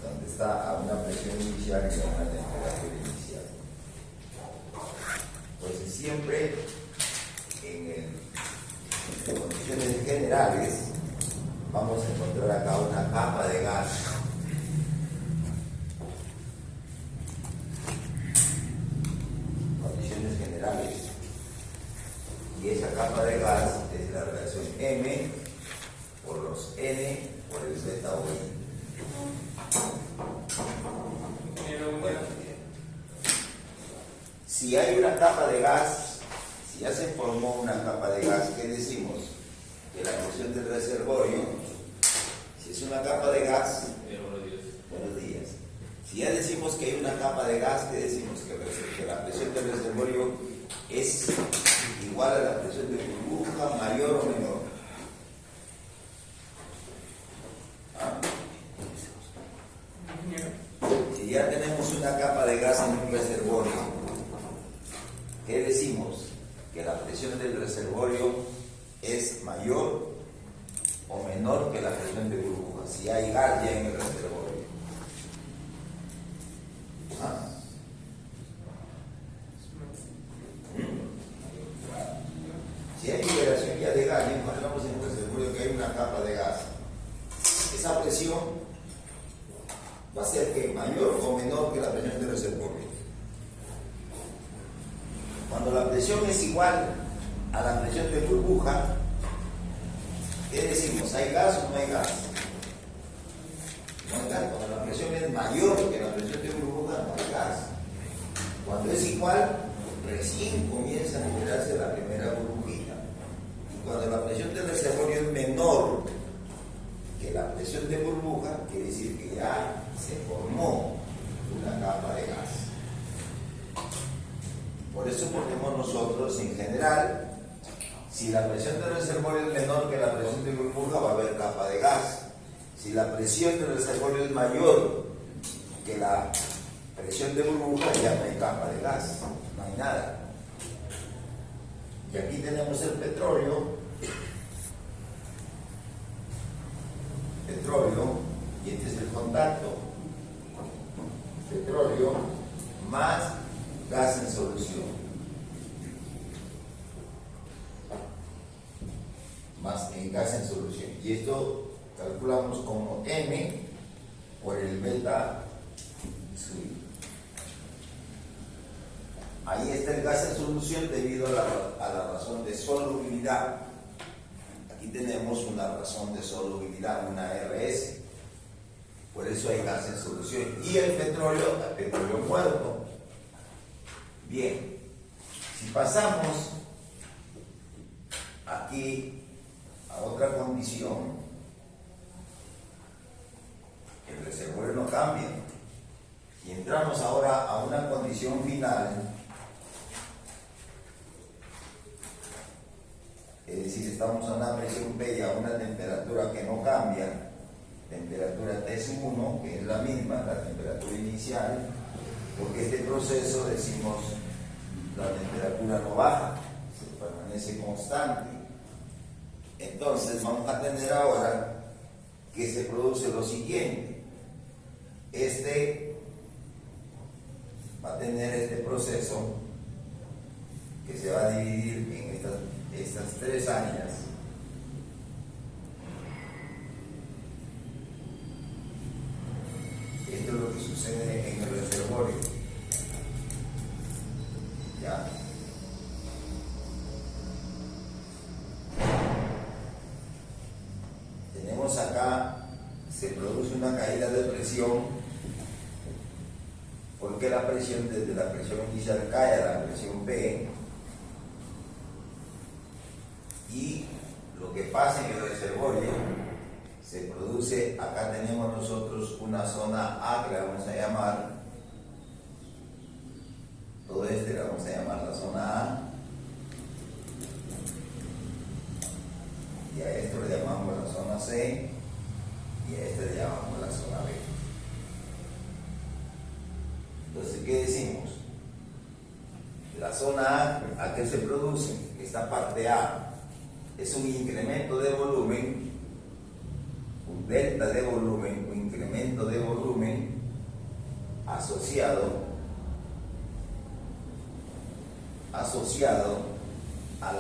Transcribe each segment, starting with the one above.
donde está a una presión inicial y a una temperatura inicial. Entonces siempre en condiciones generales vamos a encontrar acá una capa de gas y esa capa de gas es la relación M por los N por el beta O. Si hay una capa de gas, si ya se formó una capa de gas, ¿qué decimos? Que la presión del reservorio, si es una capa de gas, buenos días. Si ya decimos que hay una capa de gas, ¿qué decimos? Que la presión del reservorio es igual a la presión de burbuja, mayor o menor. ¿Ah? Si ya tenemos una capa de gas en un reservorio, ¿qué decimos? Que la presión del reservorio es mayor o menor que la presión de burbuja, si hay gas ya en el reservorio. ¿Ah? Si hay liberación ya de gas, ya encontramos en el reservorio que hay una capa de gas, esa presión va a ser que mayor o menor que la presión del reservorio. Cuando la presión es igual a la presión de burbuja, ¿qué decimos? ¿Hay gas o no hay gas? No hay gas. Cuando la presión es mayor que la presión de burbuja, no hay gas. Cuando es igual, recién comienza a liberarse la primera burbujita. Y cuando la presión del reservorio es menor que la presión de burbuja, quiere decir que ya se formó una capa de gas. Por eso ponemos nosotros, en general, si la presión del reservorio es menor que la presión de burbuja, va a haber capa de gas. Si la presión del reservorio es mayor que la presión de burbuja, ya no hay capa de gas, no hay nada. Y aquí tenemos el petróleo, y este es el contacto, petróleo más gas en solución, más en gas en solución, y esto calculamos como M por el beta sub. Ahí está el gas en solución debido a la razón de solubilidad. Aquí tenemos una razón de solubilidad, una RS. Por eso hay gas en solución. Y el petróleo muerto. Bien, si pasamos aquí a otra condición, el reservorio no cambia. Y entramos ahora a una condición final. Es decir, estamos a una presión P y a una temperatura que no cambia, temperatura T1, que es la misma, la temperatura inicial, porque este proceso, decimos, la temperatura no baja, se permanece constante. Entonces vamos a tener ahora que se produce lo siguiente. Este va a tener este proceso que se va a dividir en estas tres áreas. Esto es lo que sucede en el reservorio. ¿Ya? Tenemos acá, se produce una caída de presión, porque la presión desde la presión inicial cae a la presión P, y lo que pasa en el reservorio se produce, acá tenemos nosotros una zona A que la vamos a llamar, todo este la vamos a llamar la zona A, y a esto le llamamos la zona C, y a este le llamamos la zona B. Entonces, ¿qué decimos? La zona A qué se produce? Esta parte A es un incremento de volumen, un delta de volumen, un incremento de asociado a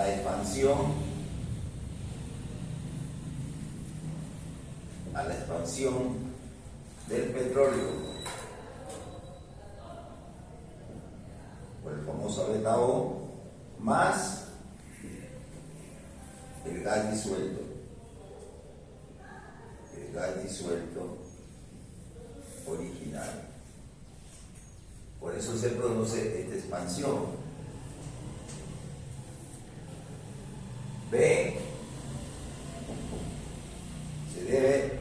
la expansión del petróleo por el famoso beta O más el gas disuelto original. Por eso se produce esta expansión. B, se debe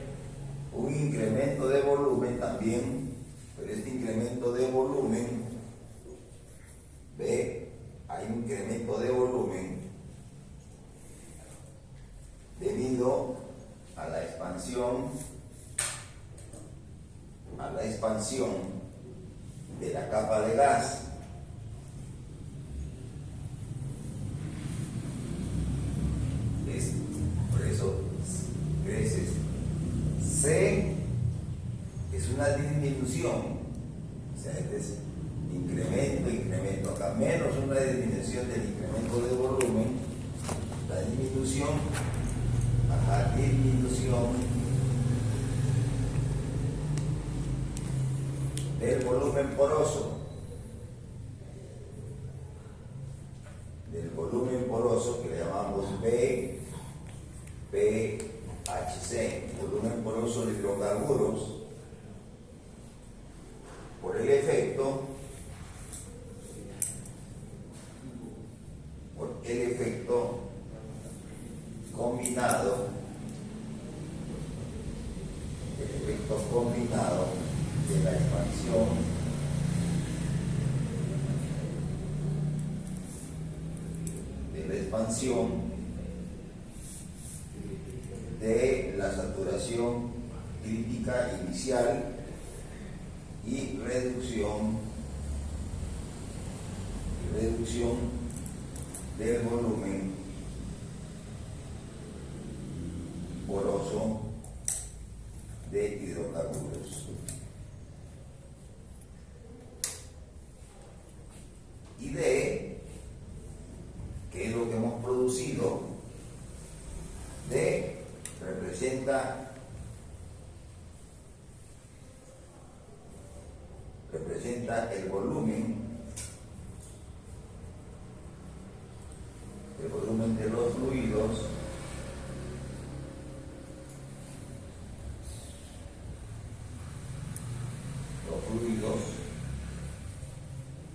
un incremento de volumen también, pero este incremento de volumen, B, hay un incremento de volumen debido a la expansión de la capa de gas. Por eso crece. C es una disminución, o sea, este es incremento, acá menos una disminución del incremento de volumen, la disminución del volumen poroso, que le llamamos BPHC, volumen poroso de hidrocarburos, por el efecto combinado de la expansión de la saturación crítica inicial y reducción del volumen poroso de hidrocarburos. Y D, que es lo que hemos producido, D representa el volumen de los fluidos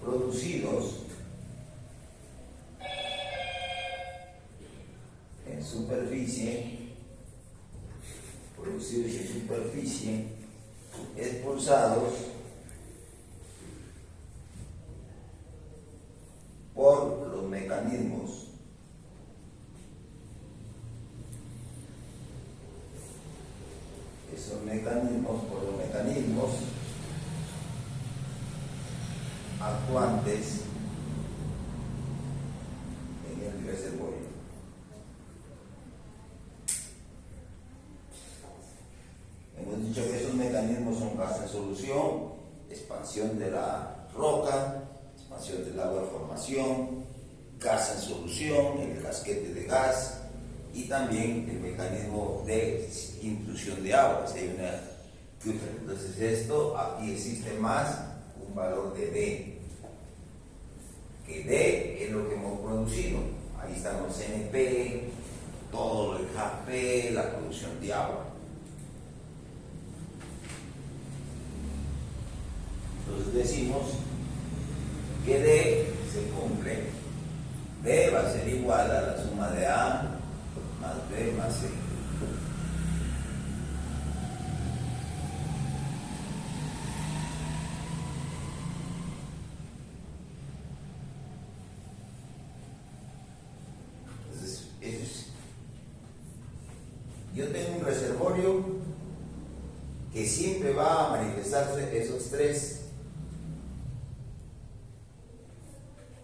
producidos en superficie, expulsados por los mecanismos actuantes en el reservorio. Hemos dicho que esos mecanismos son gas en solución, expansión de la roca, expansión del agua de formación, gas en solución, el casquete de gas y también el mecanismo de intrusión de agua. Entonces esto, aquí existe más un valor de D, que D es lo que hemos producido. Ahí están los CNP, todo el JP, la producción de agua. Entonces decimos que D se cumple. D va a ser igual a la suma de A más B más C. Yo tengo un reservorio que siempre va a manifestarse esos tres.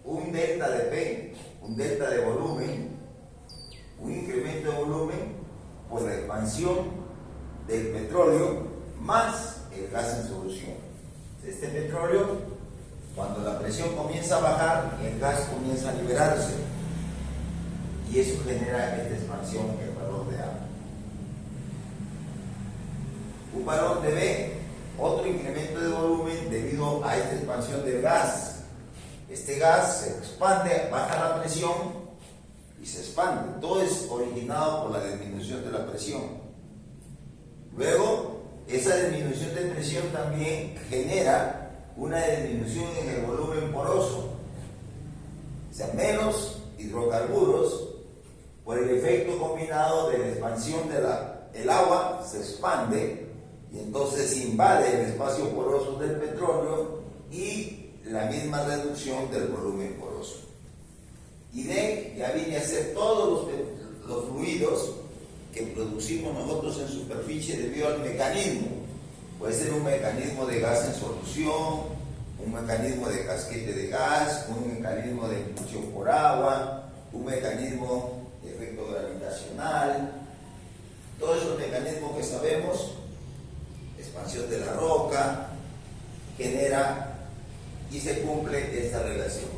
Un delta de P, un delta de volumen, un incremento de volumen por la expansión del petróleo más el gas en solución. de este petróleo, cuando la presión comienza a bajar, el gas comienza a liberarse y eso genera esta expansión en el valor de A. Un valor de B, otro incremento de volumen debido a esta expansión del gas. Este gas se expande, baja la presión y se expande. Todo es originado por la disminución de la presión. Luego, esa disminución de presión también genera una disminución en el volumen poroso. O sea, menos hidrocarburos por el efecto combinado de la expansión del agua, se expande y entonces invade el espacio poroso del petróleo y la misma reducción del volumen poroso. Y D ya viene a ser todos los fluidos que producimos nosotros en superficie debido al mecanismo. Puede ser un mecanismo de gas en solución, un mecanismo de casquete de gas, un mecanismo de impulsión por agua, un mecanismo de efecto gravitacional. Todos esos mecanismos que sabemos, expansión de la roca, genera y se cumple esta relación.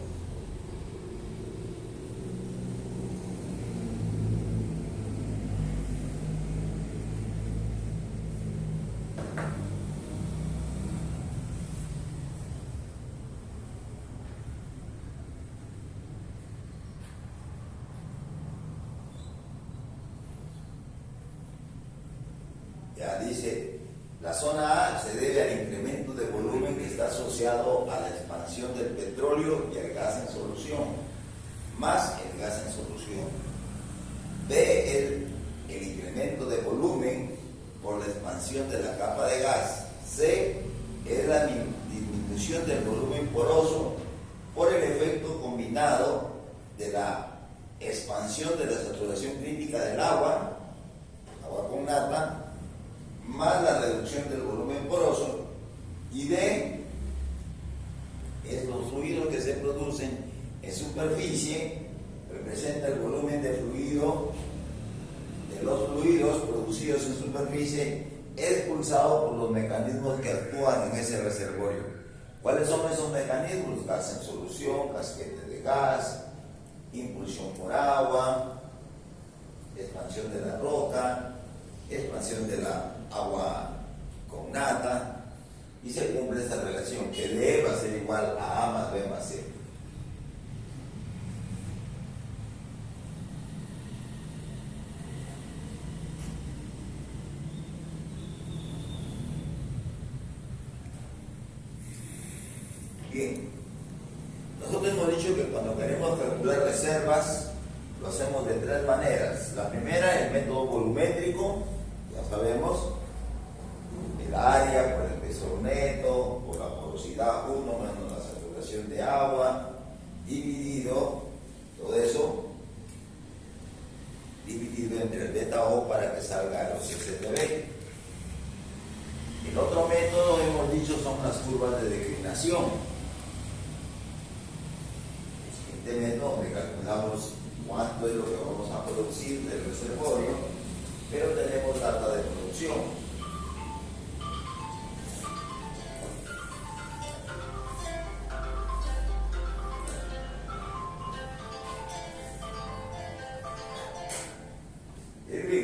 Ya dice, la zona A se debe al incremento de volumen que está asociado a la expansión del petróleo y el gas en solución, más el gas en solución. B, el incremento de volumen por la expansión de la capa de gas. C, es la disminución del volumen poroso por el efecto combinado de la expansión de la saturación crítica del agua con nata, más la reducción del volumen poroso. Y D es los fluidos que se producen en superficie, representa el volumen de fluido, de los fluidos producidos en superficie expulsados por los mecanismos que actúan en ese reservorio. ¿Cuáles son esos mecanismos? Gas en solución, casquete de gas, impulsión por agua, expansión de la roca, expansión de la agua con nata, y se cumple esta relación que D va a ser igual a A más B más C. Bien, nosotros hemos dicho que cuando queremos calcular reservas lo hacemos de tres maneras. La primera, el método volumétrico, ya sabemos, el área por el peso neto, por la porosidad 1 menos la saturación de agua, dividido, todo eso, dividido entre el beta O para que salga los STB. El otro método, hemos dicho, son las curvas de declinación. El siguiente método donde calculamos cuánto es lo que vamos a producir del reservorio, pero tenemos data de producción.